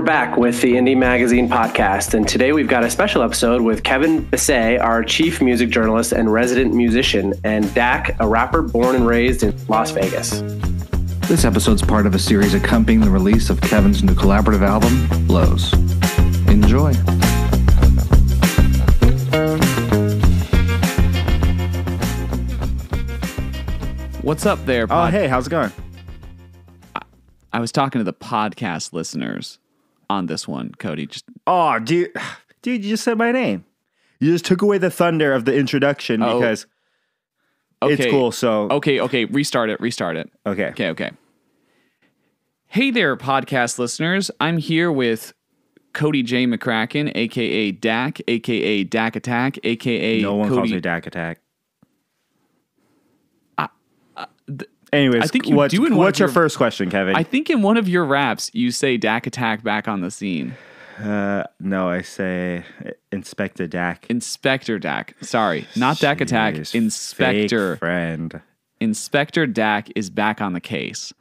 back with the Indie Magazine podcast, and today we've got a special episode with Kevin Bessey, our chief music journalist and resident musician, and DAK, a rapper born and raised in Las Vegas. This episode's part of a series accompanying the release of Kevin's new collaborative album, Blows. Enjoy. What's up there, Oh, hey, how's it going? I was talking to the podcast listeners on this one, Cody. Oh, dude, you just said my name. You just took away the thunder of the introduction because it's cool. So Okay. Restart it. Okay. Okay. Hey there, podcast listeners. I'm here with Cody J. McCracken, a.k.a. DAK, a.k.a. DAK Attack, a.k.a. No one Cody. calls me DAK Attack. Anyways, I think you what's do in your first question, Kevin? I think in one of your raps, you say DAK Attack back on the scene. No, I say Inspector DAK. Inspector DAK. Sorry, not DAK Attack. Jeez, Inspector. fake friend. Inspector DAK is back on the case.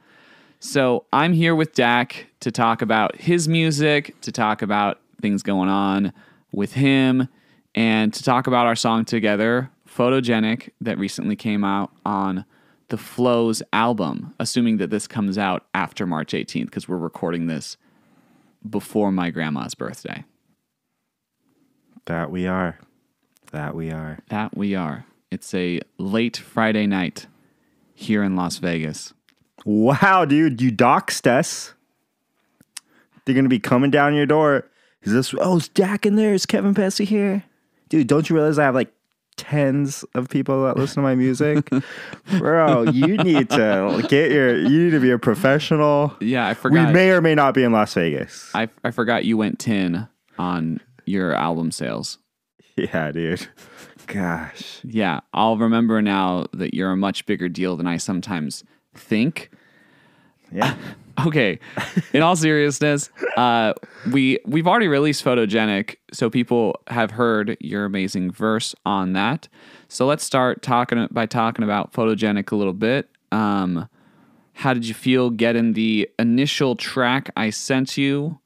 So I'm here with DAK to talk about his music, to talk about things going on with him, and to talk about our song together, Photogenic, that recently came out on the Flows album, assuming that this comes out after March 18th, because we're recording this before my grandma's birthday. That we are. It's a late Friday night here in Las Vegas. Wow, dude, you doxed us. They're going to be coming down your door. Is DAK in there? Is Kevin Bessey here? Dude, don't you realize I have like tens of people that listen to my music? Bro, you need to be a professional. Yeah, I forgot. We may or may not be in Las Vegas. I forgot you went 10 on your album sales. Yeah, dude. Gosh. Yeah, I'll remember now that you're a much bigger deal than I sometimes think. Yeah. Okay. In all seriousness, we've already released Photogenic, so people have heard your amazing verse on that. So let's start talking about Photogenic a little bit. How did you feel getting the initial track I sent you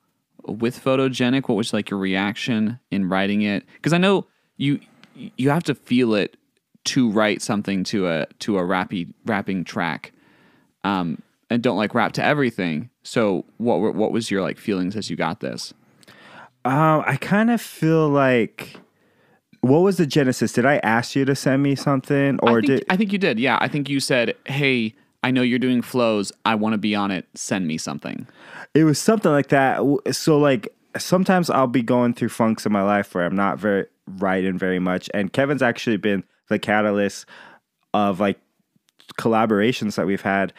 with Photogenic? What was like your reaction in writing it? Because I know you have to feel it to write something to a rapping track. And don't like rap to everything. So what was your like feelings as you got this? I kind of feel like, what was the genesis? Did I ask you to send me something, or I think you did. Yeah, I think you said, "Hey, I know you're doing flows. I want to be on it. Send me something." It was something like that. So like sometimes I'll be going through funks in my life where I'm not writing very much, and Kevin's actually been the catalyst of like collaborations that we've had.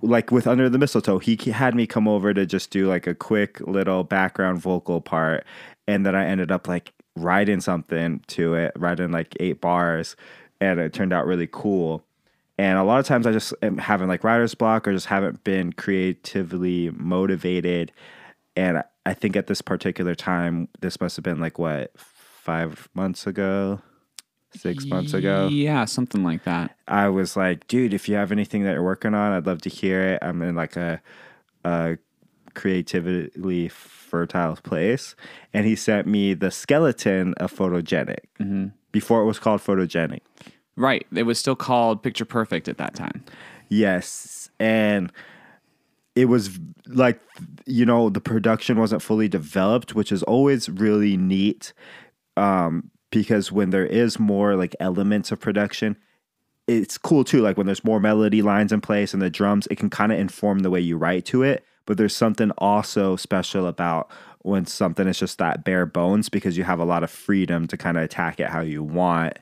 Like with Under the Mistletoe, he had me come over to just do like a quick little background vocal part, and then I ended up like writing something to it, writing like 8 bars, and it turned out really cool. And a lot of times I just am having like writer's block or just haven't been creatively motivated. And I think at this particular time, this must have been like 5 months ago? 6 months ago. Yeah, something like that. I was like, dude, if you have anything that you're working on, I'd love to hear it. I'm in like a creatively fertile place. And he sent me the skeleton of Photogenic before it was called Photogenic. Right. It was still called Picture Perfect at that time. Yes. And it was like, the production wasn't fully developed, which is always really neat. Because when there is more like elements of production, it's cool too. Like when there's more melody lines in place and the drums, it can kind of inform the way you write to it. But there's something also special about when something is just that bare bones, because you have a lot of freedom to kind of attack it how you want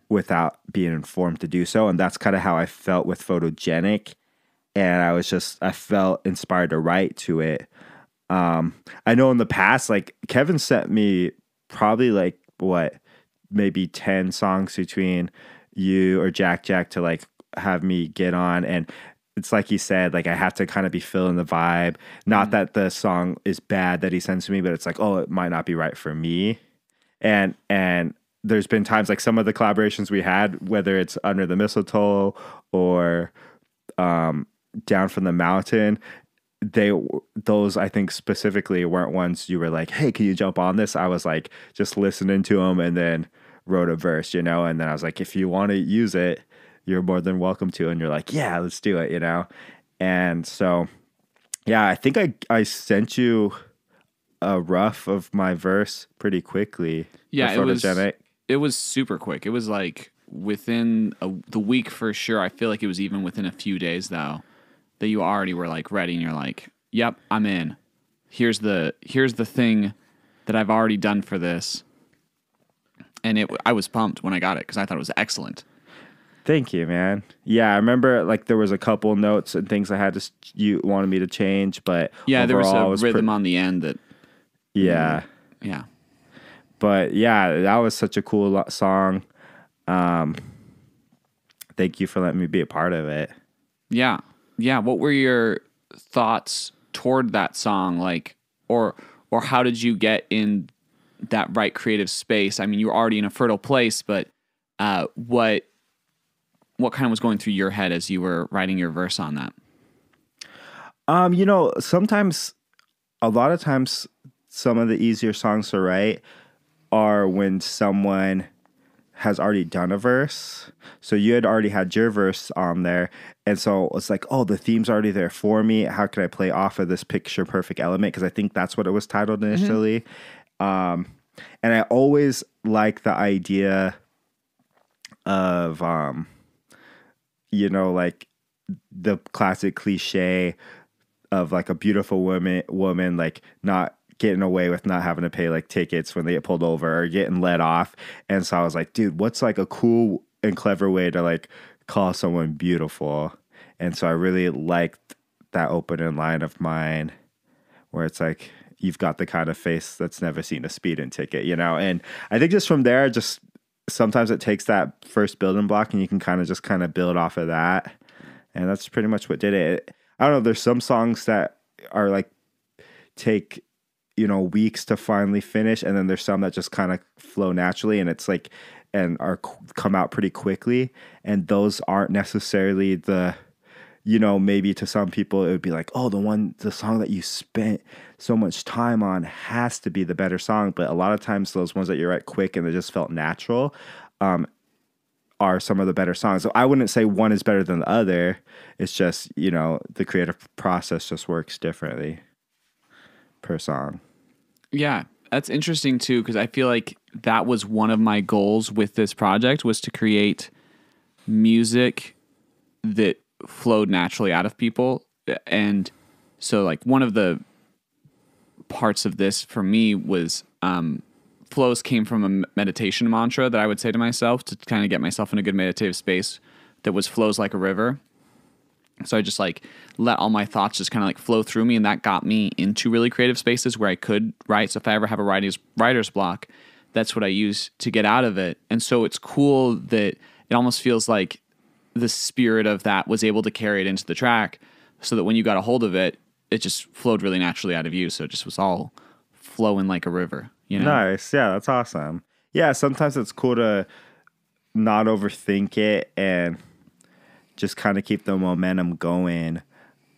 without being informed to do so. And that's kind of how I felt with Photogenic. And I felt inspired to write to it. I know in the past, like Kevin sent me probably like maybe 10 songs between you or Jack to like have me get on. And it's like he said, like I have to kind of be feeling the vibe. Not that the song is bad that he sends to me, but it's like, it might not be right for me. And there's been times like some of the collaborations we had, whether it's Under the Mistletoe or Down from the Mountain, those I think specifically weren't ones you were like, hey, can you jump on this? I was like just listening to them and then wrote a verse, and then I was like, if you want to use it, you're more than welcome to. And you're like, yeah, let's do it, And so, yeah, I think I sent you a rough of my verse pretty quickly. Yeah, it was super quick. It was like within the week for sure. I feel like it was even within a few days though that you already were like ready, and you're like, yep, I'm in. Here's the thing that I've already done for this. And I was pumped when I got it because I thought it was excellent. Thank you, man. Yeah, I remember like there was a couple notes and things I had you wanted me to change, but yeah, there overall, was a rhythm on the end that. Yeah. Yeah. But yeah, that was such a cool song. Thank you for letting me be a part of it. Yeah. Yeah. What were your thoughts toward that song? Like, or how did you get in that right creative space? I mean, you were already in a fertile place, but what kind of was going through your head as you were writing your verse on that? Sometimes, a lot of times, some of the easier songs to write are when someone has already done a verse. So you had already had your verse on there. And so it's like, oh, the theme's already there for me. How can I play off of this picture perfect element? Because I think that's what it was titled initially. And I always like the idea of, like the classic cliche of like a beautiful woman like not getting away with not having to pay like tickets when they get pulled over or getting let off. And so I was like, dude, what's like a cool and clever way to like call someone beautiful? And so I really liked that opening line of mine where it's like, you've got the kind of face that's never seen a speeding ticket, And I think just from there, just sometimes it takes that first building block and you can kind of build off of that. And that's pretty much what did it. I don't know. There's some songs that are like take, weeks to finally finish. And then there's some that just kind of flow naturally and it's like, and come out pretty quickly. And those aren't necessarily the, maybe to some people it would be like, oh, the song that you spent so much time on has to be the better song. But a lot of times those ones that you write quick and they just felt natural, are some of the better songs. So I wouldn't say one is better than the other. It's just, the creative process just works differently per song. Yeah, that's interesting too, because I feel like that was one of my goals with this project was to create music that flowed naturally out of people. And so like one of the parts of this for me was flows came from a meditation mantra that I would say to myself to kind of get myself in a good meditative space that was flows like a river. So I just like let all my thoughts just kind of like flow through me, and that got me into really creative spaces where I could write. So if I ever have a writer's block, that's what I use to get out of it. And so it's cool that it almost feels like the spirit of that was able to carry it into the track so that when you got a hold of it, it just flowed really naturally out of you. So it just was all flowing like a river, Nice. Yeah, that's awesome. Yeah, sometimes it's cool to not overthink it and just kind of keep the momentum going.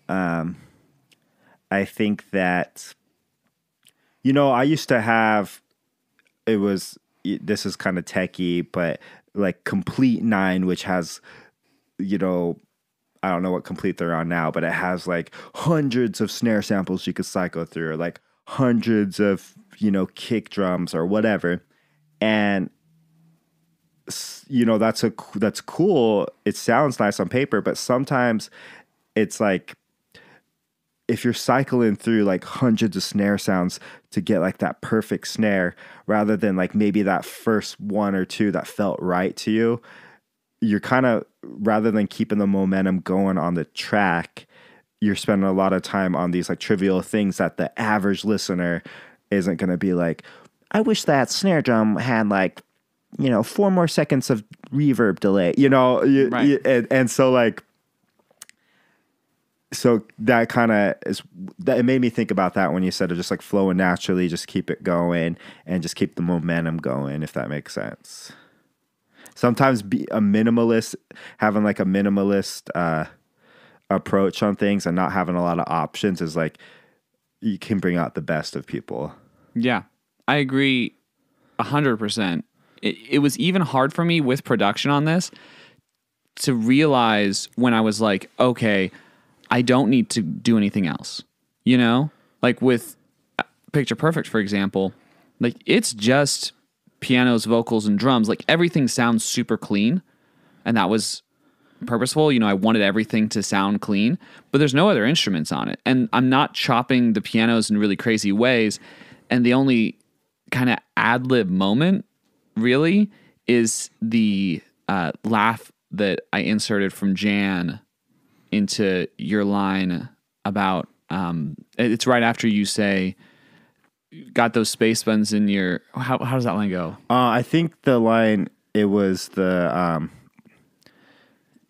I think that, I used to have, this is kind of techie, but like Complete 9, which has, I don't know what Complete they're on now, but it has like hundreds of snare samples you could cycle through, or like hundreds of, kick drums or whatever. And, that's cool. It sounds nice on paper, but sometimes it's like, if you're cycling through like hundreds of snare sounds to get like that perfect snare, rather than like maybe that first one or two that felt right to you, you're kind of, rather than keeping the momentum going on the track, you're spending a lot of time on these like trivial things that the average listener isn't going to be like, I wish that snare drum had like, 4 more seconds of reverb delay, Right. And so like, so that kind of is, that it made me think about that when you said of just like flowing naturally, just keep it going and just keep the momentum going, if that makes sense. Sometimes be a minimalist, having like a minimalist approach on things and not having a lot of options is like you can bring out the best of people. Yeah, I agree 100%. It was even hard for me with production on this to realize when I was like, okay, I don't need to do anything else. You know, like with Picture Perfect, for example, like it's just pianos, vocals, and drums. Like everything sounds super clean, and that was purposeful. You know, I wanted everything to sound clean, but there's no other instruments on it, and I'm not chopping the pianos in really crazy ways. And the only kind of ad-lib moment really is the laugh that I inserted from Jan into your line about it's right after you say got those space buns in your how does that line go? I think the line, it was the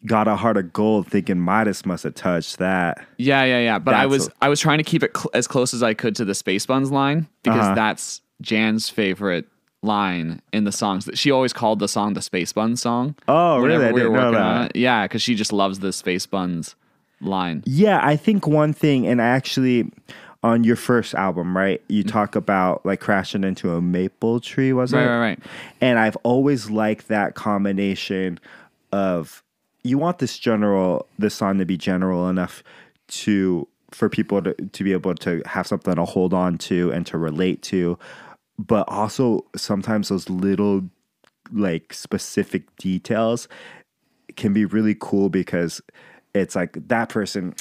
got a heart of gold, thinking Midas must have touched that. Yeah. But I was trying to keep it as close as I could to the space buns line because that's Jan's favorite line in the songs. That she always called the song the Space Buns song. Oh, really? I didn't know that. On it. Yeah, because she just loves the Space Buns line. Yeah, I think one thing, and actually on your first album, right, you talk about like crashing into a maple tree, wasn't it? Right. And I've always liked that combination of, you want this song to be general enough for people to be able to have something to hold on to and to relate to, but also sometimes those little like specific details can be really cool because it's like that person,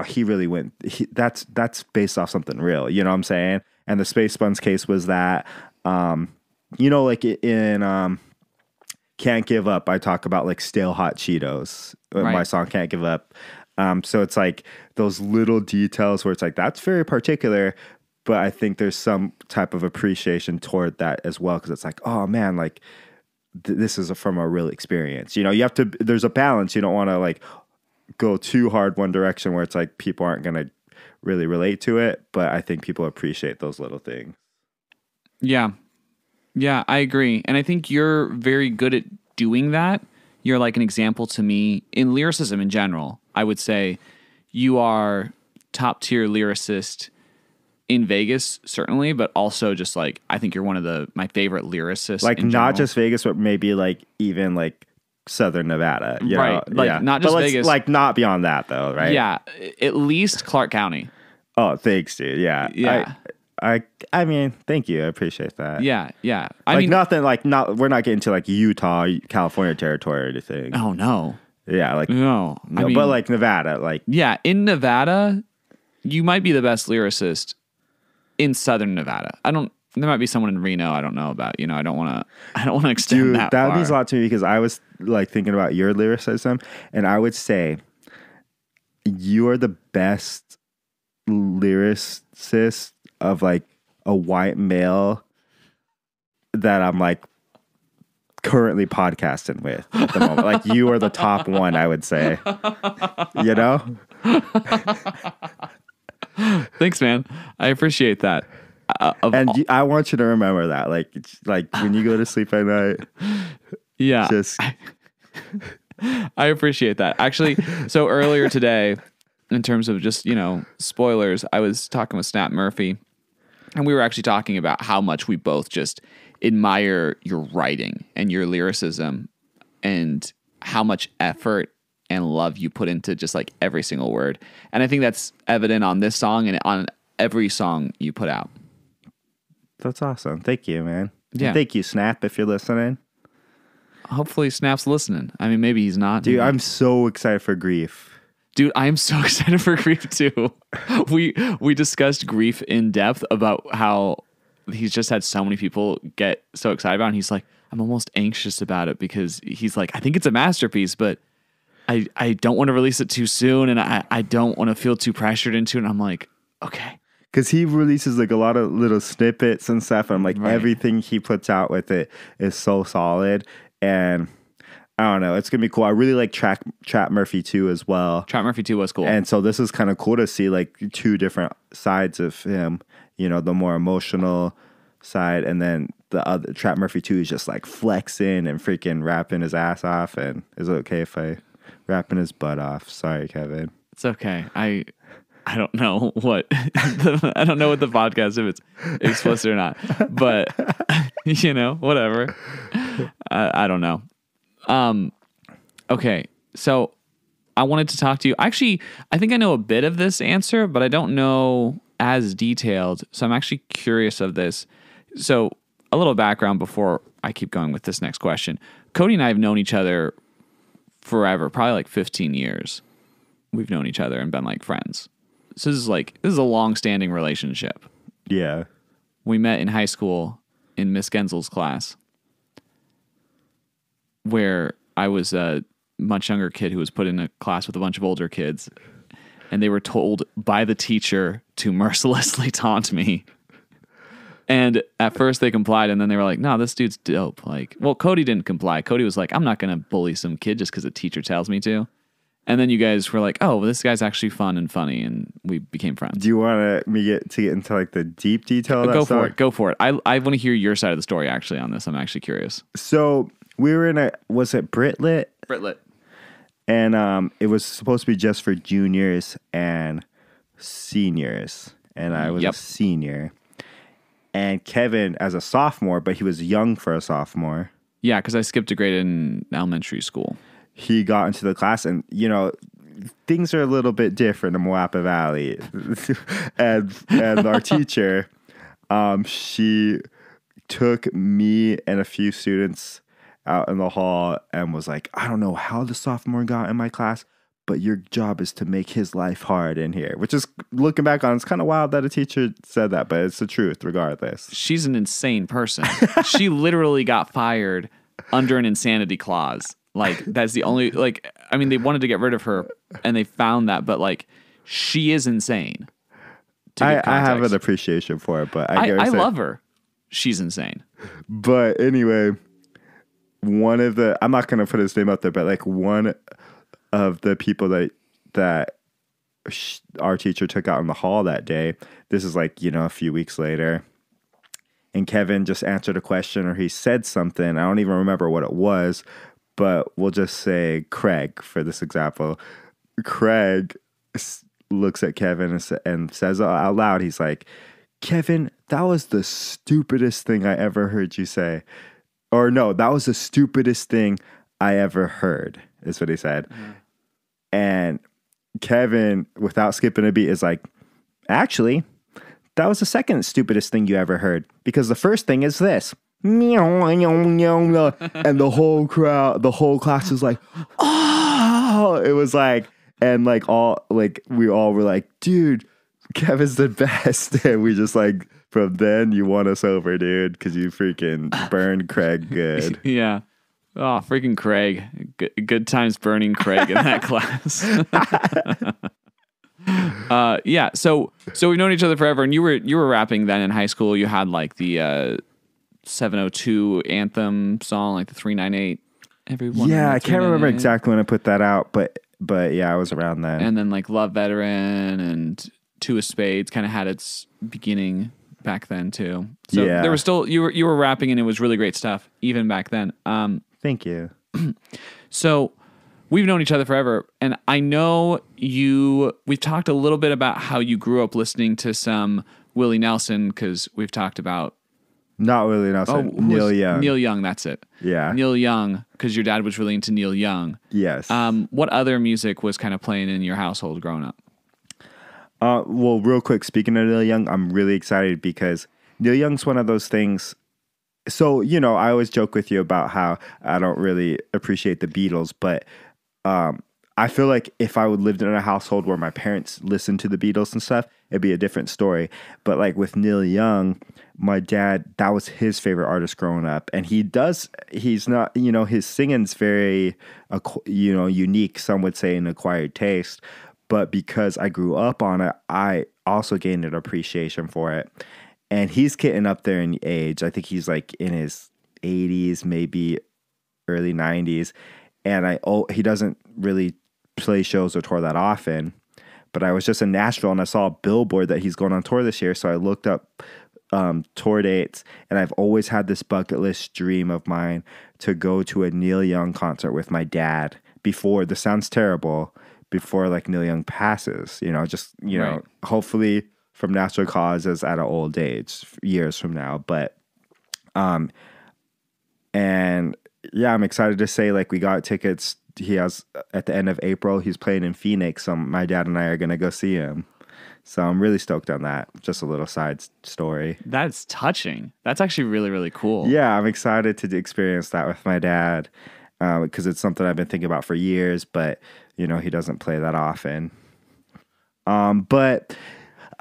he really went, that's based off something real, you know what I'm saying? And the Space Buns case was that, you know, like in Can't Give Up, I talk about like stale hot Cheetos, my song Can't Give Up. So it's like those little details where it's like, that's very particular, but I think there's some type of appreciation toward that as well. Cause it's like, oh man, like this is from a real experience, you know, you have to, there's a balance. You don't want to like go too hard one direction where it's like people aren't going to really relate to it. But I think people appreciate those little things. Yeah, I agree. And I think you're very good at doing that. You're like an example to me in lyricism in general. I would say you are top tier lyricist in Vegas, certainly, but also just like, I think you're one of my favorite lyricists. Like not just Vegas, but maybe like even like Southern Nevada. You know? Like not just Vegas. Like not beyond that though, right? Yeah. At least Clark County. Oh, thanks, dude. Yeah. Yeah. I mean, thank you. I appreciate that. Yeah. I mean, nothing like we're not getting to like Utah, California territory or anything. Oh no. Yeah, like no. I mean, but like Nevada, like in Nevada, you might be the best lyricist in Southern Nevada. There might be someone in Reno I don't know about. You know, I don't want to extend dude, that. That means a lot to me because I was like thinking about your lyricism, and I would say you are the best lyricist of like a white male that I'm like currently podcasting with at the moment. Like you are the top one, I would say. You know? Thanks, man. I appreciate that. I want you to remember that. Like when you go to sleep at night. Yeah. Just I appreciate that. Actually, so earlier today, in terms of just, you know, spoilers, I was talking with Snap Murphy, and we were actually talking about how much we both just admire your writing and your lyricism and how much effort and love you put into just like every single word. And I think that's evident on this song and on every song you put out. That's awesome. Thank you, man. Yeah. And thank you, Snap, if you're listening. Hopefully Snap's listening. I mean, maybe he's not. Dude, I'm so excited for Grief. Dude, I am so excited for Grief too. We discussed Grief in depth about how he's just had so many people get so excited about it. And he's like, I'm almost anxious about it because he's like, I think it's a masterpiece, but I don't want to release it too soon, and I don't want to feel too pressured into it. And I'm like, okay. Because he releases like a lot of little snippets and stuff. And I'm like, everything he puts out with it is so solid. And I don't know, it's going to be cool. I really like Trap Murphy 2 as well. Trap Murphy 2 was cool. And so this is kind of cool to see like two different sides of him. You know, the more emotional side, and then the other Trap Murphy 2 is just like flexing and freaking rapping his ass off. And is it okay if I rapping his butt off? Sorry, Kevin. It's okay. I don't know what I don't know what the podcast if it's explicit or not, but whatever. I don't know. Okay, so I wanted to talk to you. Actually, I think I know a bit of this answer, but I don't know as detailed. So I'm actually curious of this. So a little background before I keep going with this next question. Cody and I have known each other forever, probably like 15 years. We've known each other and been like friends. So this is a long-standing relationship. Yeah. We met in high school in Miss Genzel's class, where I was a much younger kid who was put in a class with a bunch of older kids, and they were told by the teacher to mercilessly taunt me. And at first they complied, and then they were like, no, this dude's dope. Like, well, Cody didn't comply. Cody was like, I'm not going to bully some kid just because a teacher tells me to. And then you guys were like, oh, well, this guy's actually fun and funny, and we became friends. Do you want me get into like the deep detail of that stuff? Go for it. I want to hear your side of the story actually on this. I'm actually curious. So we were in was it Britlit? Britlit. And it was supposed to be just for juniors and seniors. And I was a senior. And Kevin as a sophomore, but he was young for a sophomore. Yeah, because I skipped a grade in elementary school. He got into the class, and things are a little bit different in Moapa Valley. and our teacher, she took me and a few students out in the hall and was like, I don't know how the sophomore got in my class, but your job is to make his life hard in here. Which is, looking back on, it's kind of wild that a teacher said that, but it's the truth regardless. She's an insane person. She literally got fired under an insanity clause. Like, that's the only, they wanted to get rid of her and they found that, but she is insane. I have an appreciation for it, but I love her. She's insane. But anyway, one of the, I'm not going to put his name out there, but one of the people that our teacher took out in the hall that day, this is a few weeks later, and Kevin just answered a question, or he said something. I don't even remember what it was, but we'll just say Craig for this example. Craig looks at Kevin and says out loud, he's like, Kevin, that was the stupidest thing I ever heard you say. Or no, that was the stupidest thing I ever heard, is what he said. Mm-hmm. And Kevin, without skipping a beat, is like, actually, that was the second stupidest thing you ever heard, because the first thing is this. And the whole crowd, the whole class was like, oh, it was we all were like, dude, Kevin's the best. And we just from then you won us over, dude, because you freaking burned Craig good. Yeah. Oh, freaking Craig. Good times burning Craig in that class. Yeah. So we've known each other forever, and you were rapping then in high school. You had the 702 anthem song, the 398. Everyone. Yeah, I can't remember exactly when I put that out, but yeah, I was around then. And then Love Veteran and Two of Spades kind of had its beginning back then too. So yeah. There was still you were rapping, and it was really great stuff even back then. Thank you. So we've known each other forever, and I know we've talked a little bit about how you grew up listening to some Willie Nelson, because we've talked about not Willie Nelson, Neil Young. Neil Young, that's it. Yeah. Neil Young, because your dad was really into Neil Young. Yes. What other music was kind of playing in your household growing up? Well, real quick, speaking of Neil Young, I'm really excited because Neil Young's one of those things. So, I always joke with you about how I don't really appreciate the Beatles, but I feel like if I would lived in a household where my parents listened to the Beatles and stuff, it'd be a different story. But with Neil Young, my dad, that was his favorite artist growing up. And he's not, his singing's very, unique, some would say an acquired taste. But because I grew up on it, I also gained an appreciation for it. And he's getting up there in age. I think he's in his 80s, maybe early 90s. And he doesn't really play shows or tour that often. But I was just in Nashville, and I saw a billboard that he's going on tour this year. So I looked up tour dates, and I've always had this bucket list dream of mine to go to a Neil Young concert with my dad before. This sounds terrible, before like Neil Young passes, just, Right. hopefully from natural causes at an old age, years from now. But, and yeah, I'm excited to say like we got tickets. He has at the end of April, he's playing in Phoenix. So my dad and I are going to go see him. So I'm really stoked on that. Just a little side story. That's touching. That's actually really, really cool. Yeah, I'm excited to experience that with my dad because it's something I've been thinking about for years, but, he doesn't play that often. But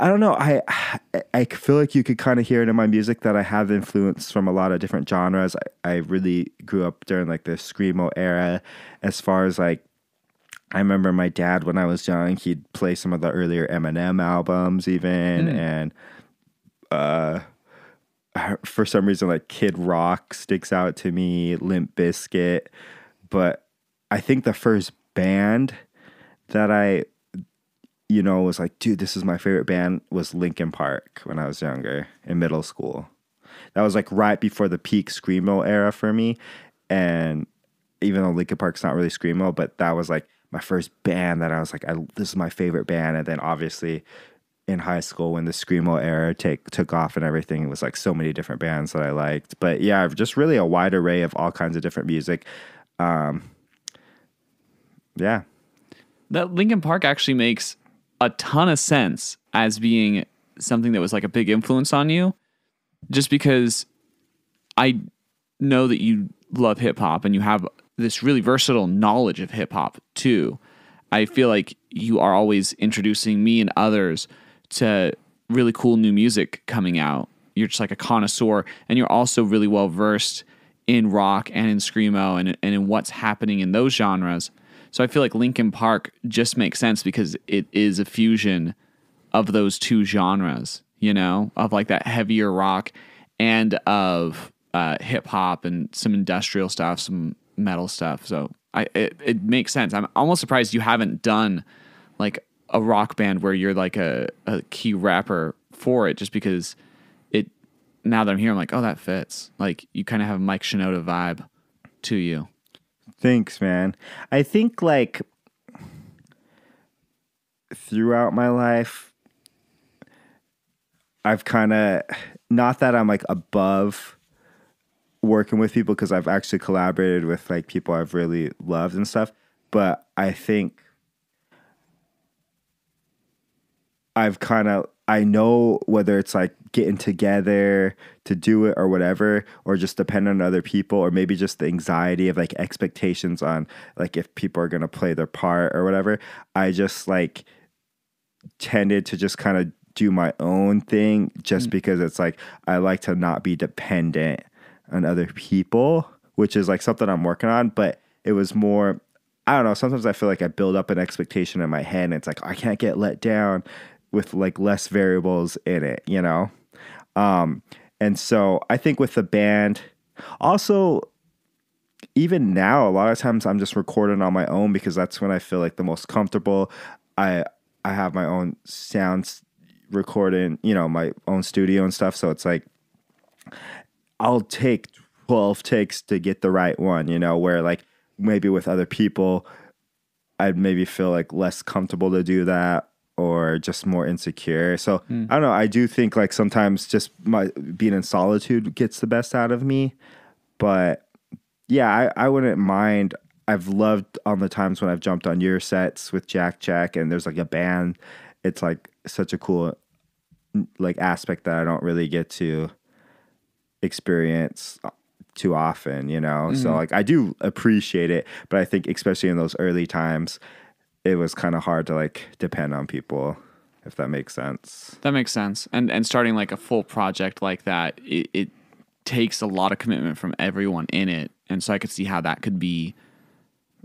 I don't know. I feel like you could kind of hear it in my music that I have influence from a lot of different genres. I really grew up during like the screamo era as far as like, I remember my dad when I was young, he'd play some of the earlier Eminem albums even. And for some reason, like Kid Rock sticks out to me, Limp Bizkit. But I think the first band that I, was like, dude, this is my favorite band was Linkin Park when I was younger in middle school. That was like right before the peak screamo era for me. And even though Linkin Park's not really screamo, but that was like my first band that I was like, this is my favorite band. And then obviously in high school when the screamo era took off and everything, it was like so many different bands that I liked. But yeah, just really a wide array of all kinds of different music. Yeah. That Linkin Park actually makes a ton of sense as being something that was like a big influence on you, just because I know that you love hip hop and you have this really versatile knowledge of hip hop too. I feel like you are always introducing me and others to really cool new music coming out. You're just like a connoisseur, and you're also really well versed in rock and in screamo and in what's happening in those genres. So I feel like Linkin Park just makes sense because it is a fusion of those two genres, of like that heavier rock and of hip hop and some industrial stuff, some metal stuff. So it makes sense. I'm almost surprised you haven't done like a rock band where you're like a key rapper for it, just because now that I'm here, I'm like, oh, that fits. Like you kind of have a Mike Shinoda vibe to you. Thanks, man. I think like throughout my life, I've kind of, not that I'm like above working with people because I've actually collaborated with like people I've really loved and stuff, but I think I know whether it's like getting together to do it or whatever, or just depend on other people, or maybe just the anxiety of like expectations on like if people are going to play their part or whatever. I just like tended to just kind of do my own thing just because it's like, I like to not be dependent on other people, which is like something I'm working on. But it was more, I don't know, sometimes I feel like I build up an expectation in my head and it's like, I can't get let down with like less variables in it, and so I think with the band, also, even now, a lot of times I'm just recording on my own because that's when I feel like the most comfortable. I have my own sounds recording, my own studio and stuff. So it's like, I'll take 12 takes to get the right one, where like maybe with other people, I'd maybe feel like less comfortable to do that, or just more insecure. So I don't know. I do think like sometimes just being in solitude gets the best out of me. But yeah, I wouldn't mind. I've loved on the times when I've jumped on your sets with Jack and there's like a band. It's like such a cool like aspect that I don't really get to experience too often, So like I do appreciate it, but I think especially in those early times, it was kind of hard to like depend on people, if that makes sense. That makes sense. And starting like a full project like that, it takes a lot of commitment from everyone in it. And so I could see how that could be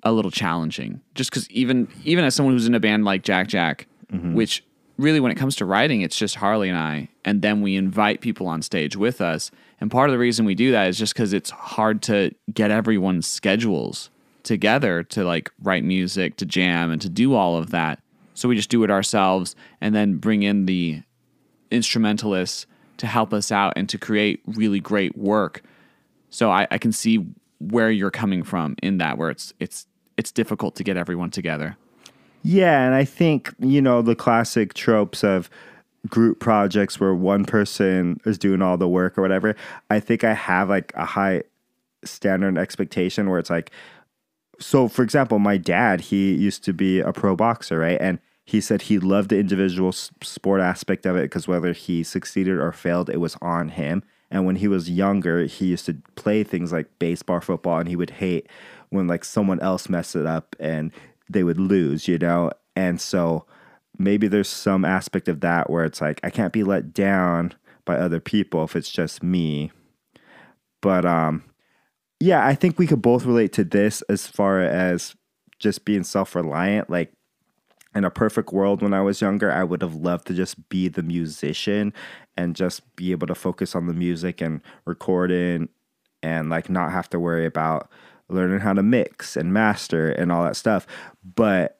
a little challenging. Just because even as someone who's in a band like Jack, which really when it comes to writing, it's just Harley and I, and then we invite people on stage with us. And part of the reason we do that is just because it's hard to get everyone's schedules together to like write music, to jam, and to do all of that. So we just do it ourselves and then bring in the instrumentalists to help us out and to create really great work. So I can see where you're coming from in that, where it's difficult to get everyone together. Yeah, and I think, the classic tropes of group projects where one person is doing all the work or whatever, I think I have like a high standard and expectation where it's like, so for example, my dad, he used to be a pro boxer, right? And he said he loved the individual sport aspect of it because whether he succeeded or failed, it was on him. And when he was younger, he used to play things like baseball, football, and he would hate when like someone else messed it up and they would lose, And so maybe there's some aspect of that where it's like, I can't be let down by other people if it's just me. But yeah, I think we could both relate to this as far as just being self-reliant. Like in a perfect world when I was younger, I would have loved to just be the musician and just be able to focus on the music and recording and like not have to worry about learning how to mix and master and all that stuff. But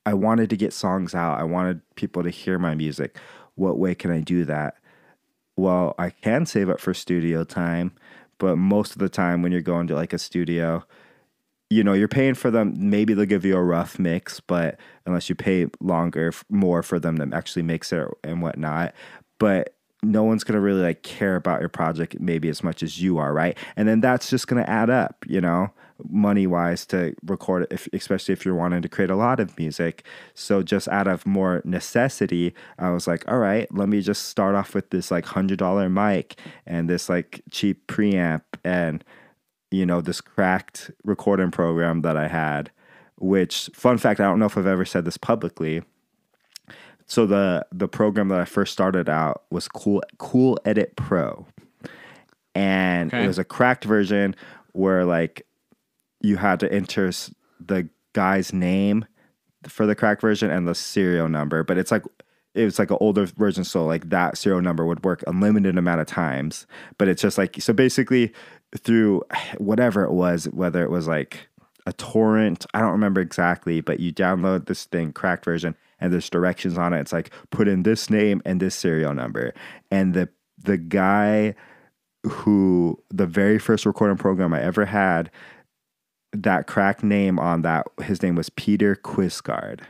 I wanted to get songs out. I wanted people to hear my music. What way can I do that? Well, I can save up for studio time, but most of the time when you're going to like a studio, you're paying for them. Maybe they'll give you a rough mix, but unless you pay more for them to actually mix it and whatnot. But no one's going to really like care about your project maybe as much as you are, right? And then that's just going to add up, money wise to record it, especially if you're wanting to create a lot of music. So just out of more necessity, I was like, all right, let me just start off with this like $100 mic and this like cheap preamp and this cracked recording program that I had, which, fun fact, I don't know if I've ever said this publicly. So the program that I first started out was Cool Edit Pro. And It was a cracked version where like you had to enter the guy's name for the cracked version and the serial number. But it was like an older version, so like that serial number would work unlimited amount of times. But it's just like, so basically through whatever it was, whether it was like a torrent, I don't remember exactly, but you download this thing, cracked version, and there's directions on it. It's like, put in this name and this serial number. And the guy who, the very first recording program I ever had, that cracked name on that, his name was Peter Quisgard.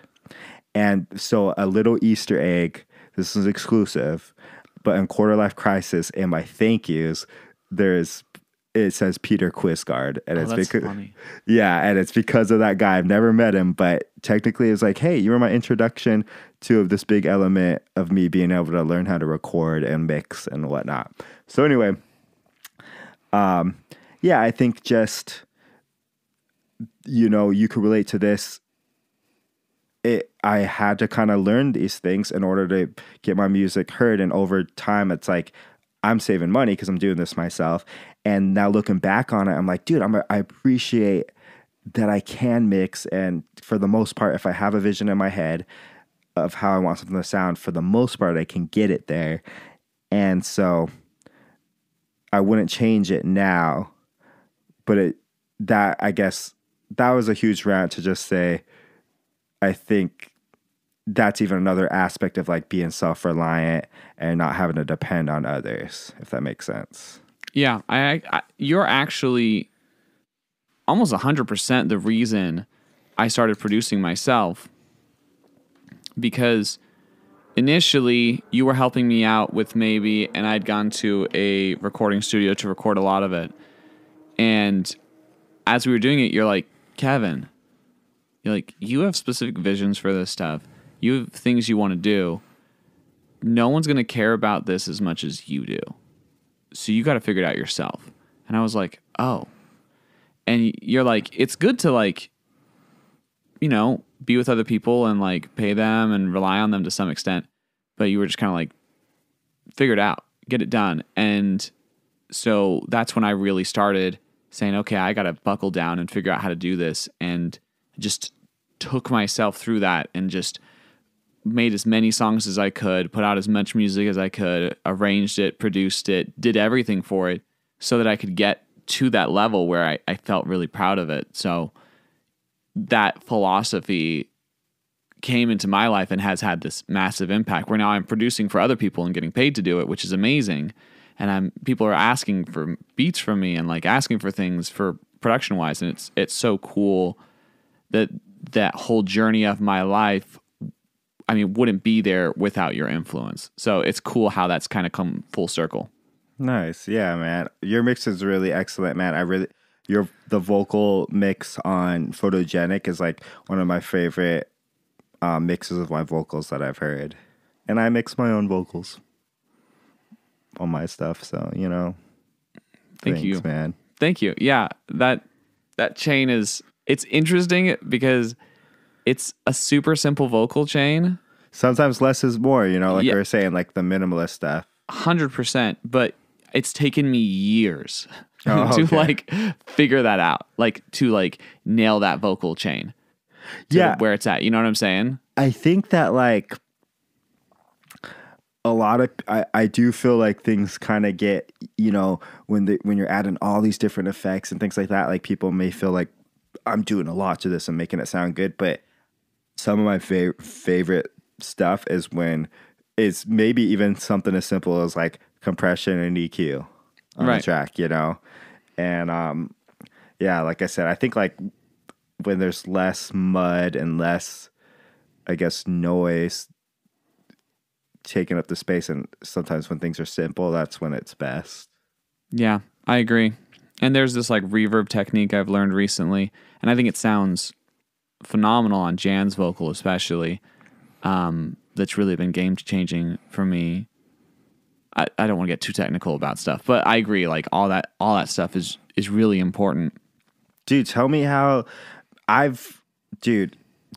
And so a little Easter egg, this is exclusive, but in Quarter Life Crisis, in my thank yous, it says Peter Quisgard. And it's that's because, funny. Yeah, and it's because of that guy. I've never met him, but technically it's like, hey, you were my introduction to this big element of me being able to learn how to record and mix and whatnot. So anyway, yeah, I think just, you could relate to this. I had to kind of learn these things in order to get my music heard. And over time, it's like, I'm saving money because I'm doing this myself. And now looking back on it, I'm like, dude, I appreciate that I can mix. And for the most part, if I have a vision in my head of how I want something to sound, for the most part, I can get it there. And so I wouldn't change it now. But I guess that was a huge rant to just say, I think that's even another aspect of like being self-reliant and not having to depend on others, if that makes sense. Yeah, you're actually almost 100% the reason I started producing myself, because initially you were helping me out with maybe, and I'd gone to a recording studio to record a lot of it. And as we were doing it, you're like, Kevin, you have specific visions for this stuff. You have things you want to do. No one's going to care about this as much as you do. So you got to figure it out yourself. And I was like, oh. And you're like, it's good to like, be with other people and like pay them and rely on them to some extent. But you were just kind of like, figure it out, get it done. And so that's when I really started saying, okay, I got to buckle down and figure out how to do this. And just took myself through that and just made as many songs as I could, put out as much music as I could, arranged it, produced it, did everything for it so that I could get to that level where I felt really proud of it. So that philosophy came into my life and has had this massive impact where now I'm producing for other people and getting paid to do it, which is amazing. And people are asking for beats from me and like asking for things for production wise. And it's so cool that whole journey of my life, I mean, wouldn't be there without your influence. So it's cool how that's kind of come full circle. Nice. Yeah, man. Your mix is really excellent, man. The vocal mix on Photogenic is like one of my favorite mixes of my vocals that I've heard. And I mix my own vocals on my stuff, so, you know. Thanks, you, man. Thank you. Yeah, that chain it's interesting because it's a super simple vocal chain. Sometimes less is more, you know, like we were saying, like the minimalist stuff. 100%, but it's taken me years to like figure that out, like to like nail that vocal chain. Where it's at. You know what I'm saying? I think that like a lot of I do feel like things kind of get, you know, when you're adding all these different effects and things like that, like people may feel like I'm doing a lot to this and making it sound good, but some of my favorite stuff is when it's maybe even something as simple as like compression and EQ on the track, you know? And yeah, like I said, I think like when there's less mud and less, I guess, noise taking up the space, and sometimes when things are simple, that's when it's best. Yeah, I agree. And there's this like reverb technique I've learned recently, and I think it sounds phenomenal on Jan's vocal especially. That's really been game changing for me. I don't want to get too technical about stuff, but I agree, like all that stuff is really important. Dude, tell me how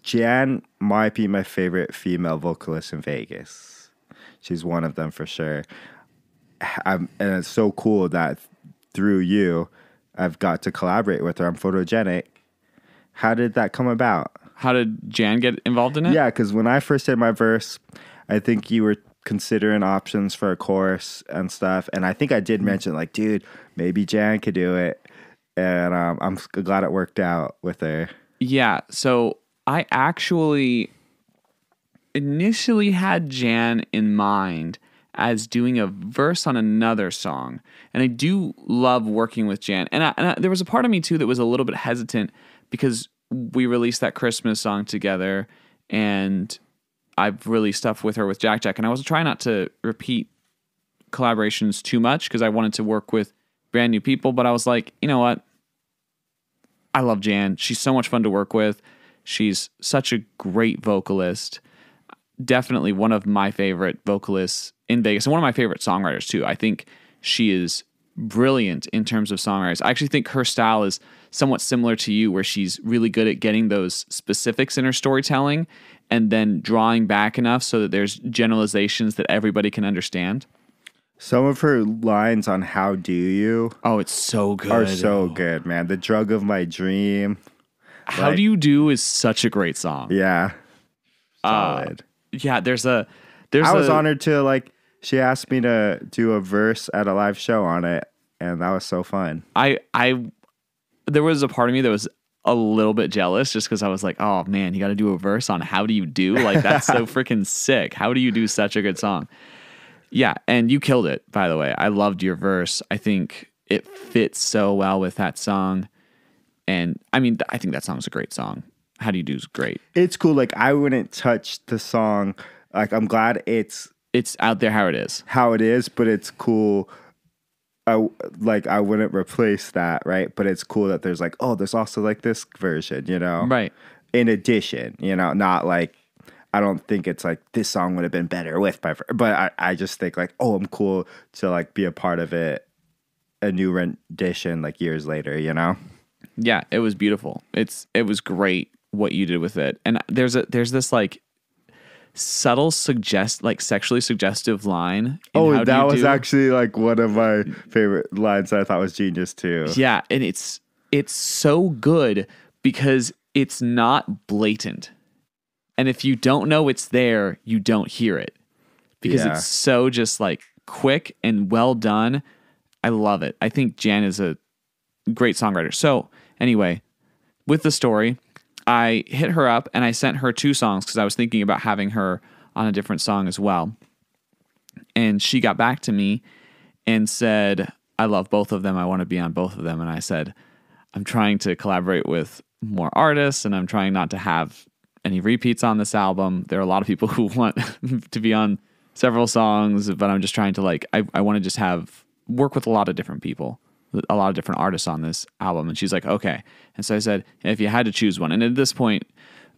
Jan might be my favorite female vocalist in Vegas. She's one of them for sure. And it's so cool that through you, I've got to collaborate with her on Photogenic. How did that come about? How did Jan get involved in it? Yeah, because when I first did my verse, I think you were considering options for a chorus and stuff. And I think I did mention, like, dude, maybe Jan could do it. And I'm glad it worked out with her. Yeah, so I actually initially had Jan in mind as doing a verse on another song. And I do love working with Jan. And there was a part of me, too, that was a little bit hesitant because we released that Christmas song together, and I've released stuff with her with Jack, and I was trying not to repeat collaborations too much because I wanted to work with brand new people, but I was like, you know what? I love Jan. She's so much fun to work with. She's such a great vocalist. Definitely one of my favorite vocalists in Vegas, and one of my favorite songwriters too. I think she is brilliant in terms of songwriters. I actually think her style is somewhat similar to you, where she's really good at getting those specifics in her storytelling and then drawing back enough so that there's generalizations that everybody can understand. Some of her lines on How Do You? Oh, it's so good. Are so good, man. The Drug of My Dream. How Do You Do is such a great song. Yeah. Solid. Yeah, I was honored to, like, she asked me to do a verse at a live show on it, and that was so fun. There was a part of me that was a little bit jealous just because I was like, oh man, you got to do a verse on How Do You Do? Like, that's so freaking sick. How do you do such a good song? Yeah, and you killed it, by the way. I loved your verse. I think it fits so well with that song. And I mean, I think that song's a great song. How Do You Do is great. It's cool. Like, I wouldn't touch the song. Like, I'm glad it's out there how it is. How it is, but it's cool. I wouldn't replace that, right? But it's cool that there's like, oh, there's also like this version, you know? Right. In addition, you know, not like, I don't think it's like this song would have been better with my, but I just think like, oh, I'm cool to like be a part of it, a new rendition like years later, you know? Yeah, it was beautiful. It was great what you did with it. And there's this like subtle sexually suggestive line. Oh, that was actually like one of my favorite lines that I thought was genius too. Yeah, and it's so good because it's not blatant. And if you don't know it's there, you don't hear it. Because it's so just like quick and well done. I love it. I think Jan is a great songwriter. So anyway, with the story, I hit her up and I sent her 2 songs because I was thinking about having her on a different song as well. And she got back to me and said, I love both of them. I want to be on both of them. And I said, I'm trying to collaborate with more artists, and I'm trying not to have any repeats on this album. There are a lot of people who want to be on several songs, but I'm just trying to like, I want to just work with a lot of different people, a lot of different artists on this album. And she's like, okay. And so I said, if you had to choose one, and at this point,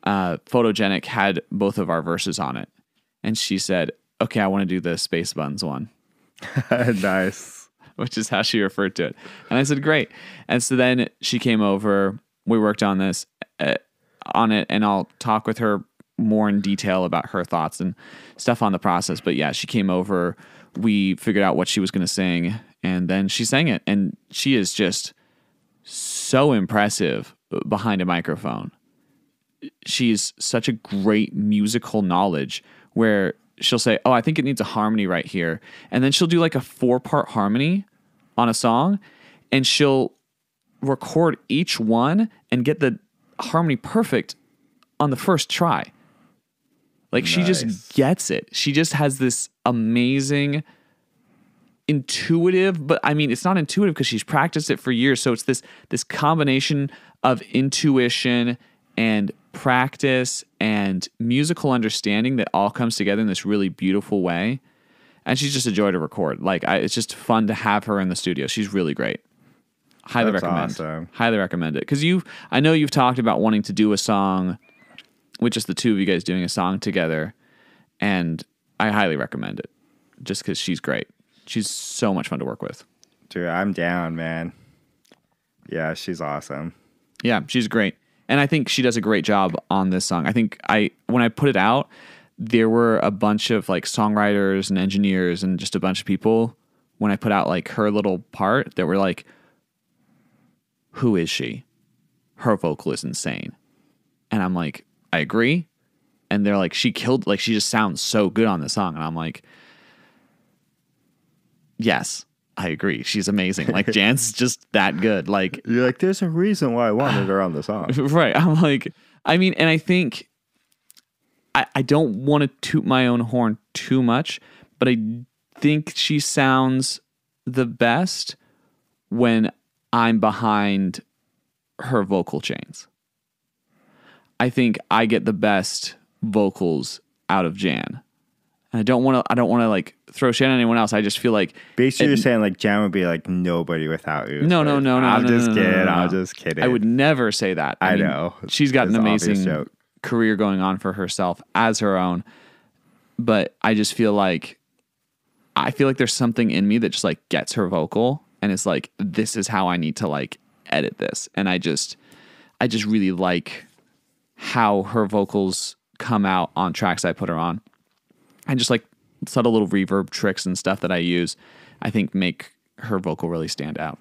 Photogenic had both of our verses on it. And she said, okay, I want to do the Space Buns one. Nice. Which is how she referred to it. And I said, great. And so then she came over, we worked on this, on it, and I'll talk with her more in detail about her thoughts and stuff on the process. But yeah, she came over, we figured out what she was going to sing, and then she sang it. And she is just so impressive behind a microphone. She's such a great musical knowledge where she'll say, oh, I think it needs a harmony right here. And then she'll do like a 4-part harmony on a song, and she'll record each one and get the harmony perfect on the first try. Like she just gets it. She just has this amazing intuitive, but I mean, it's not intuitive because she's practiced it for years. So it's this combination of intuition and practice and musical understanding that all comes together in this really beautiful way. And she's just a joy to record. Like it's just fun to have her in the studio. She's really great. Highly recommend. Awesome. Highly recommend it. Because I know you've talked about wanting to do a song with just the two of you guys doing a song together. And I highly recommend it. Just because she's great. She's so much fun to work with. Dude, I'm down, man. Yeah, she's awesome. Yeah, she's great. And I think she does a great job on this song. I think when I put it out, there were a bunch of like songwriters and engineers and just a bunch of people when I put out like her little part that were like, who is she? Her vocal is insane. And I'm like, I agree. And they're like, she just sounds so good on the song. And I'm like, yes, I agree. She's amazing. Like Jan's just that good. Like you're like, there's a reason why I wanted her on the song. Right. I'm like, I mean, and I think I don't want to toot my own horn too much, but I think she sounds the best when I'm behind her vocal chains. I think I get the best vocals out of Jan. And I don't want to like throw shade on anyone else. I just feel like basically you're saying like Jan would be like nobody without you. No. I'm just kidding. I would never say that. I mean, know. She's got an amazing career going on for herself as her own. But I just feel like there's something in me that just like gets her vocal, and it's like, this is how I need to like edit this. And I just really like how her vocals come out on tracks I put her on. And just like subtle little reverb tricks and stuff that I use, I think make her vocal really stand out.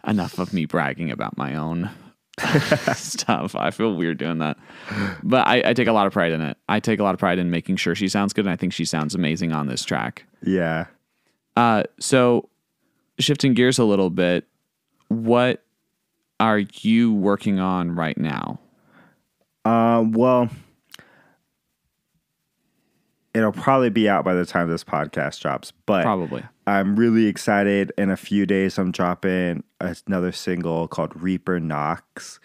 Enough of me bragging about my own stuff. I feel weird doing that. But I take a lot of pride in it. I take a lot of pride in making sure she sounds good, and I think she sounds amazing on this track. Yeah. So shifting gears a little bit, what are you working on right now? Well, it'll probably be out by the time this podcast drops, but probably. I'm really excited. In a few days, I'm dropping another single called Reaper Knocks,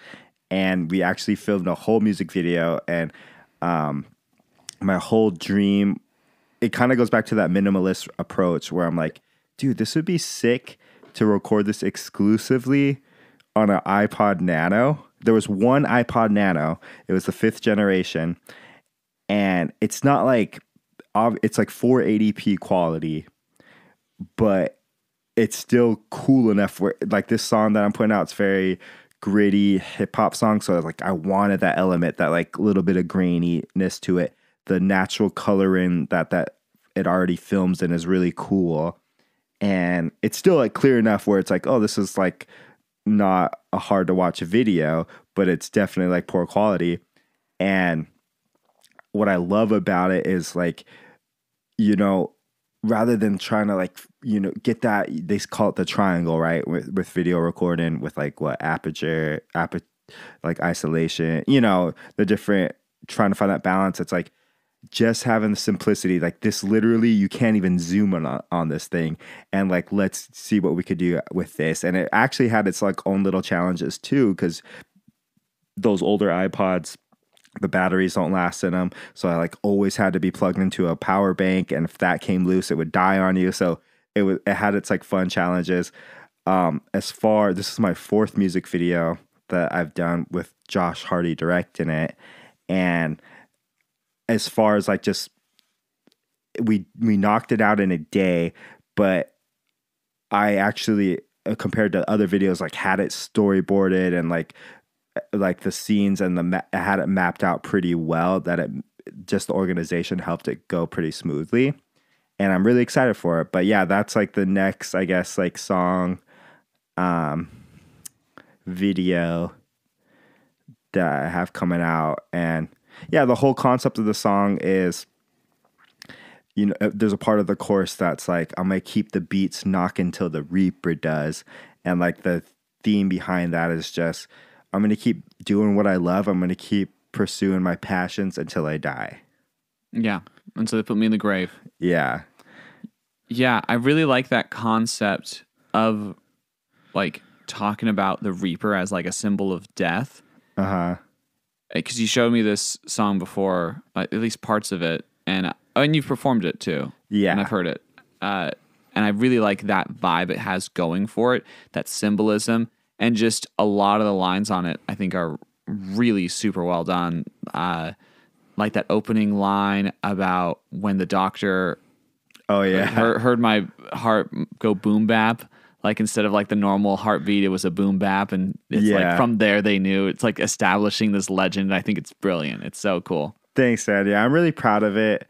and we actually filmed a whole music video. And my whole dream, it kind of goes back to that minimalist approach where I'm like, dude, this would be sick to record this exclusively on an iPod Nano. There was one iPod Nano. It was the 5th generation, and it's not like, it's like 480p quality, but it's still cool enough where like this song that I'm putting out, it's very gritty hip hop song. So like I wanted that element, that like little bit of graininess to it. The natural coloring that it already films in is really cool. And it's still like clear enough where it's like, oh, this is like not a hard to watch video, but it's definitely like poor quality. And what I love about it is like, you know, rather than trying to like, you know, get that, they call it the triangle, right? With video recording with like what aperture, like isolation, you know, the different, trying to find that balance. It's like just having the simplicity, like this literally, you can't even zoom on this thing. And like, let's see what we could do with this. And it actually had its like own little challenges too, because those older iPods, the batteries don't last in them. So I like always had to be plugged into a power bank. And if that came loose, it would die on you. So it had its like fun challenges. This is my 4th music video that I've done with Josh Hardy directing it. And as far as like just, we knocked it out in a day, but I actually, compared to other videos, like had it storyboarded and like the scenes and I had it mapped out pretty well, that just the organization helped it go pretty smoothly. And I'm really excited for it. But yeah, that's like the next, I guess, like song, video that I have coming out. And yeah, the whole concept of the song is, you know, there's a part of the chorus that's like, I'm going to keep the beats knocking till the Reaper does. And like the theme behind that is just, I'm going to keep doing what I love. I'm going to keep pursuing my passions until I die. Yeah. Until they put me in the grave. Yeah. Yeah. I really like that concept of like talking about the Reaper as like a symbol of death. Uh-huh. Because you showed me this song before, at least parts of it. And you've performed it too. Yeah. And I've heard it. And I really like that vibe it has going for it, that symbolism. And just a lot of the lines on it, I think, are really super well done. Like that opening line about when the doctor heard my heart go boom bap. Like instead of like the normal heartbeat, it was a boom bap. And it's like from there they knew. It's like establishing this legend. I think it's brilliant. It's so cool. Thanks, Ed. Yeah, I'm really proud of it.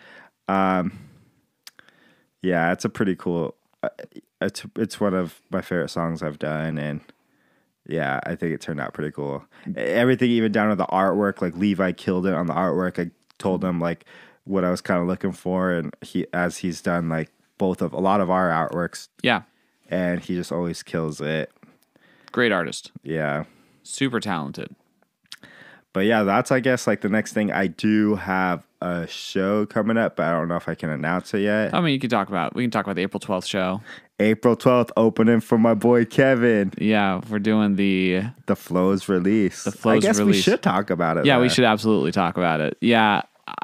Yeah, it's a pretty cool. It's one of my favorite songs I've done, and yeah, I think it turned out pretty cool. Everything, even down to the artwork, like Levi killed it on the artwork. I told him like what I was kind of looking for, and he's done like a lot of our artworks. Yeah, and he just always kills it. Great artist. Yeah, super talented. But yeah, that's, I guess, like the next thing. I do have a show coming up, but I don't know if I can announce it yet. I mean, we can talk about the April 12th show. April 12th, opening for my boy Kevin. Yeah, we're doing the Flows release. I guess we should talk about it. Yeah, we should absolutely talk about it. Yeah,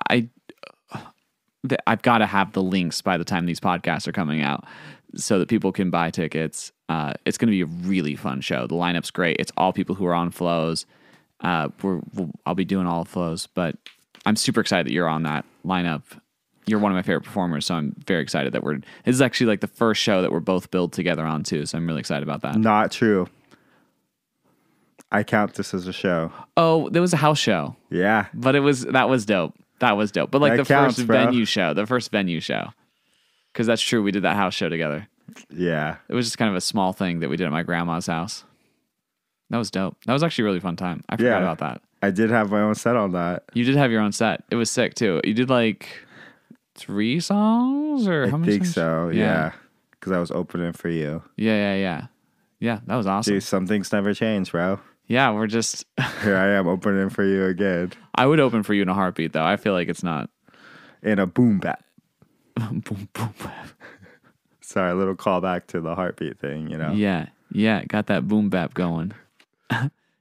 I've got to have the links by the time these podcasts are coming out so that people can buy tickets. It's going to be a really fun show. The lineup's great. It's all people who are on Flows. I'll be doing all of Flows, but I'm super excited that you're on that lineup. You're one of my favorite performers, so I'm very excited that this is actually like the first show that we're both billed together on too, so I'm really excited about that. Not true. I count this as a show. Oh, there was a house show. Yeah. But that was dope. That was dope. But like the first venue show. Because that's true, we did that house show together. Yeah. It was just kind of a small thing that we did at my grandma's house. That was dope. That was actually a really fun time. I forgot about that. I did have my own set on that. You did have your own set. It was sick too. You did like 3 songs or how many songs? I think so, yeah. Because I was opening for you. Yeah, that was awesome. Dude, some things never change, bro. Yeah, we're just... Here I am opening for you again. I would open for you in a heartbeat, though. I feel like it's not... In a boom bap. Boom bap. Sorry, a little callback to the heartbeat thing, you know? Yeah, got that boom bap going.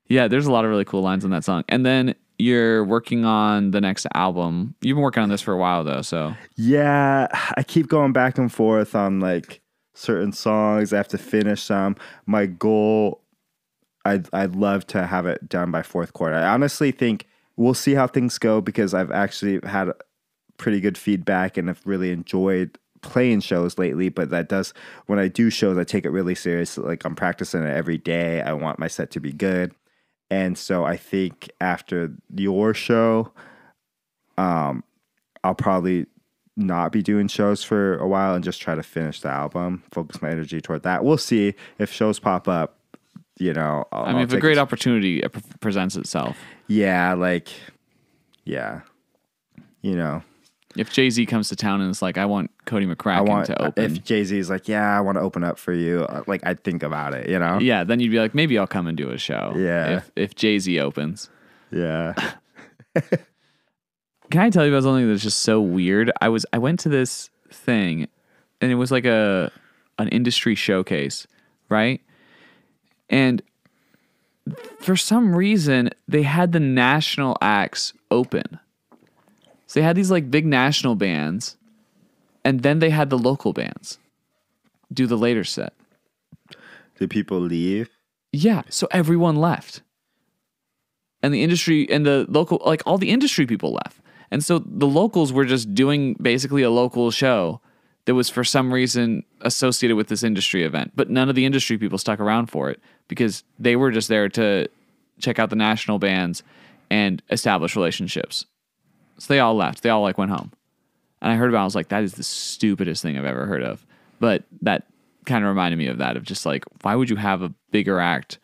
Yeah, there's a lot of really cool lines on that song. And then you're working on the next album. You've been working on this for a while, though, so... Yeah, I keep going back and forth on, like, certain songs. I have to finish some. My goal... I'd love to have it done by fourth quarter. I honestly think we'll see how things go because I've actually had pretty good feedback and have really enjoyed playing shows lately. But that does, when I do shows, I take it really serious. Like I'm practicing it every day. I want my set to be good. And so I think after your show, I'll probably not be doing shows for a while and just try to finish the album, focus my energy toward that. We'll see if shows pop up. You know, if a great opportunity presents itself. Yeah, you know. If Jay-Z comes to town and it's like, I want Cody McCracken to open. If Jay-Z's like, yeah, I want to open up for you, like, I'd think about it, you know? Yeah, then you'd be like, maybe I'll come and do a show. Yeah. If Jay-Z opens. Yeah. Can I tell you about something that's just so weird? I went to this thing, and it was like an industry showcase, right? And for some reason, they had the national acts open. So they had these like big national bands, and then they had the local bands do the later set. Did people leave? Yeah, so everyone left. And the industry and the local, like all the industry people left. And so the locals were just doing basically a local show that was for some reason associated with this industry event. But none of the industry people stuck around for it because they were just there to check out the national bands and establish relationships. So they all left. They all like went home. And I heard about it. I was like, that is the stupidest thing I've ever heard of. But that kind of reminded me of that, of just like, why would you have a bigger act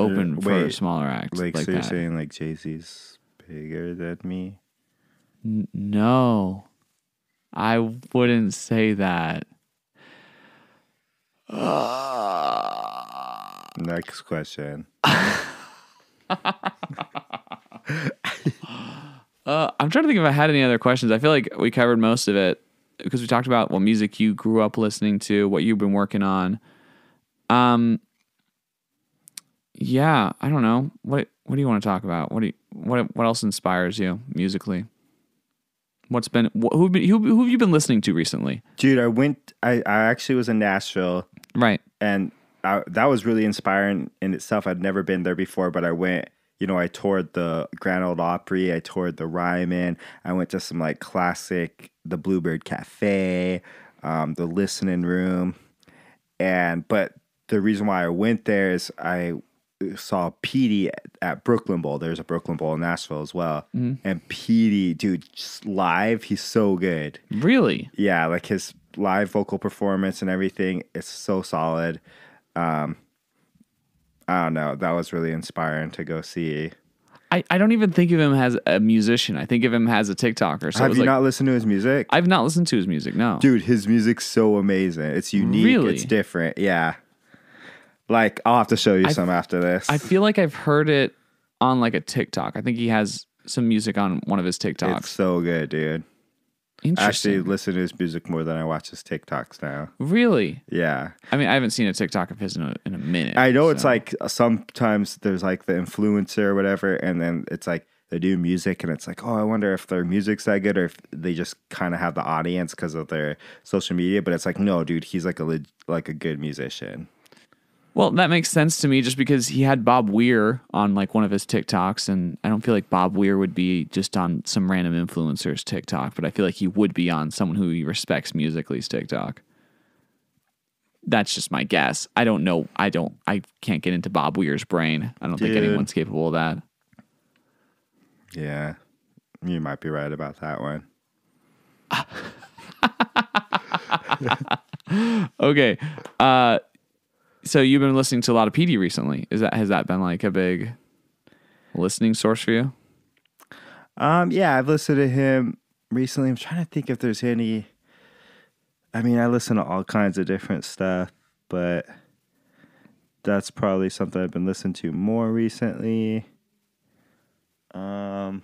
open for a smaller act? Like so that? you're saying like Jay-Z's bigger than me? No, I wouldn't say that. Next question. I'm trying to think if I had any other questions. I feel like we covered most of it because we talked about what music you grew up listening to, what you've been working on. Yeah, I don't know. What do you want to talk about? What else inspires you musically? Who have you been listening to recently? Dude, I actually was in Nashville. Right. And that was really inspiring in itself. I'd never been there before, but I went, I toured the Grand Ole Opry, I toured the Ryman, I went to some like classic, the Bluebird Cafe, the Listening Room. But the reason why I went there is I saw Petey at Brooklyn Bowl. There's a Brooklyn Bowl in Nashville as well. Mm-hmm. And Petey, dude, just live, he's so good. Really? Yeah, like his live vocal performance and everything is so solid. I don't know. That was really inspiring to go see. I don't even think of him as a musician. I think of him as a TikToker. So have you not listened to his music? I've not listened to his music, no. Dude, his music's so amazing. It's unique. Really? It's different. Yeah. Like, I'll have to show you some after this. I feel like I've heard it on like a TikTok. I think he has some music on one of his TikToks. It's so good, dude. Interesting. I actually listen to his music more than I watch his TikToks now. Really? Yeah. I mean, I haven't seen a TikTok of his in a minute. I know it's like sometimes there's like the influencer or whatever, and then it's like they do music, and it's like, oh, I wonder if their music's that good or if they just kind of have the audience because of their social media. But it's like, no, dude, he's like a good musician. Well, that makes sense to me just because he had Bob Weir on like one of his TikToks, and I don't feel like Bob Weir would be just on some random influencer's TikTok, but I feel like he would be on someone who he respects musically's TikTok. That's just my guess. I don't know. I can't get into Bob Weir's brain. I don't think anyone's capable of that. Yeah. You might be right about that one. Okay. So you've been listening to a lot of PD recently. Has that been like a big listening source for you? Yeah, I've listened to him recently. I'm trying to think if there's any. I mean, I listen to all kinds of different stuff, but that's probably something I've been listening to more recently. Yeah.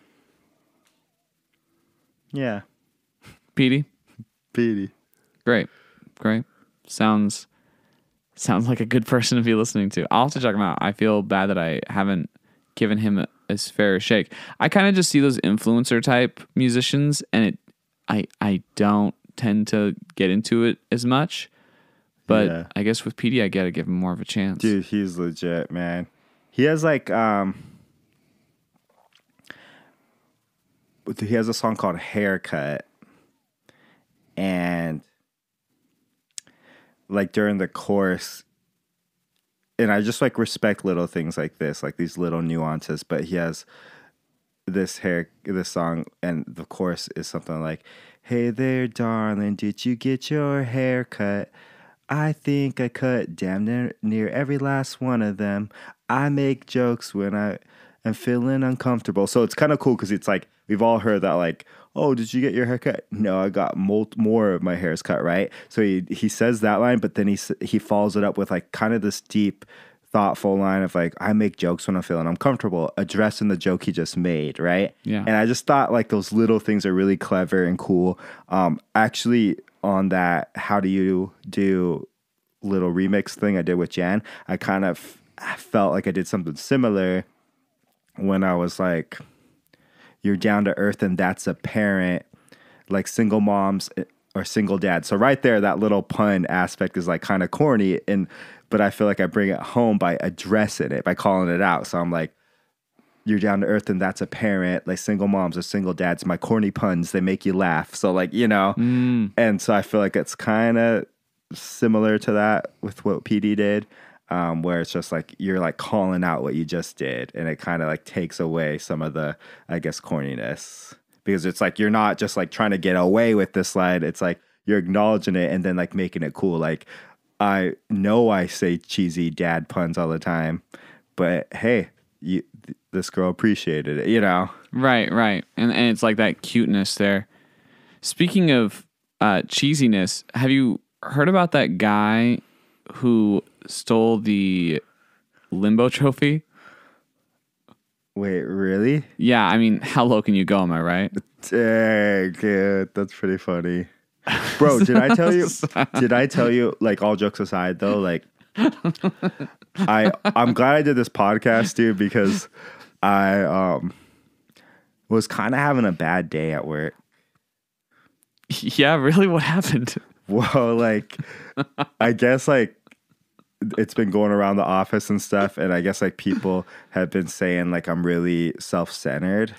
PD? PD. Great. Sounds like a good person to be listening to. I'll have to check him out. I feel bad that I haven't given him as fair a shake. I kind of just see those influencer type musicians, and I don't tend to get into it as much. But yeah. I guess with PD, I gotta give him more of a chance. Dude, he's legit, man. He has like he has a song called Haircut, and like during the chorus, and I just like respect little things like this, like these little nuances, but he has this song, and the chorus is something like, hey there, darling, did you get your hair cut? I think I cut damn near every last one of them. I make jokes when I am feeling uncomfortable. So it's kind of cool because it's like, we've all heard that like, oh, did you get your hair cut? No, I got more of my hair's cut, right? So he says that line, but then he follows it up with like kind of this deep, thoughtful line of like, I make jokes when I'm feeling uncomfortable, addressing the joke he just made, right? Yeah. And I just thought like those little things are really clever and cool. Actually, on that, how do you do little remix thing I did with Jan, I kind of I felt like I did something similar when I was like, you're down to earth and that's apparent, like single moms or single dads. So right there, that little pun aspect is like kind of corny, but I feel like I bring it home by addressing it, by calling it out. So I'm like, you're down to earth and that's apparent, like single moms or single dads. My corny puns, they make you laugh. So like, and so I feel like it's kind of similar to that with what PD did. Where it's just like you're like calling out what you just did, and it kind of like takes away some of the, I guess, corniness, because it's like you're not just like trying to get away with this line. It's like you're acknowledging it and then like making it cool. Like, I know I say cheesy dad puns all the time, but hey, this girl appreciated it, Right, and it's like that cuteness there. Speaking of cheesiness, have you heard about that guy who stole the Limbo trophy? Wait, really? Yeah, I mean, how low can you go, am I right? Dang, dude, that's pretty funny. Bro, did I tell you, like, all jokes aside though, like, I'm glad I did this podcast, dude, because I was kind of having a bad day at work. Yeah, really? What happened? Well, like, I guess, like, it's been going around the office and stuff, and I guess, like, people have been saying, like, I'm really self-centered.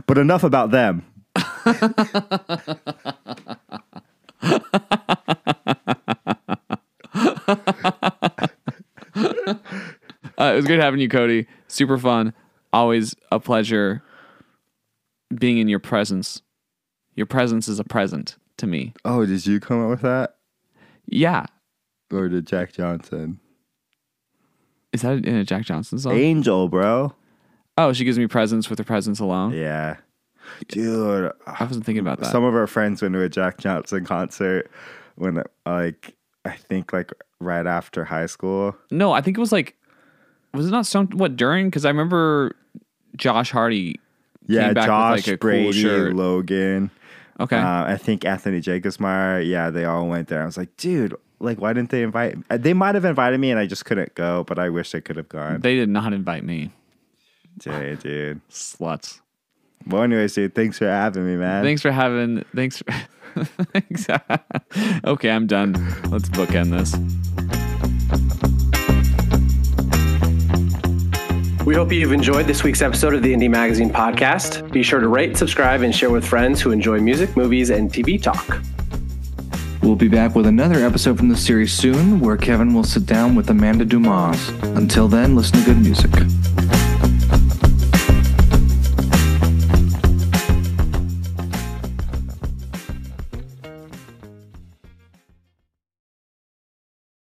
But enough about them. It was good having you, Cody. Super fun. Always a pleasure being in your presence. Your presence is a present to me. Oh, did you come up with that? Yeah. Or did Jack Johnson? Is that in a Jack Johnson song? Angel, bro. Oh, she gives me presents with her presence alone? Yeah. Dude. I wasn't thinking about that. Some of our friends went to a Jack Johnson concert when, like, I think, like, right after high school. No, I think it was, like, was it not during? Because I remember Josh Hardy came back Josh, with, like, a Brady, cool shirt. Logan. Okay. I think Anthony Jacobsmeyer. Yeah, they all went there. I was like, dude, like, why didn't they invite me? They might have invited me and I just couldn't go, but I wish they could have gone. They did not invite me. Dude. Sluts. Well, anyways, dude, thanks for having me, man. Thanks. Okay, I'm done. Let's bookend this. We hope you've enjoyed this week's episode of the Indie Magazine podcast. Be sure to rate, subscribe, and share with friends who enjoy music, movies, and TV talk. We'll be back with another episode from the series soon, where Kevin will sit down with Amanda Dumas. Until then, listen to good music.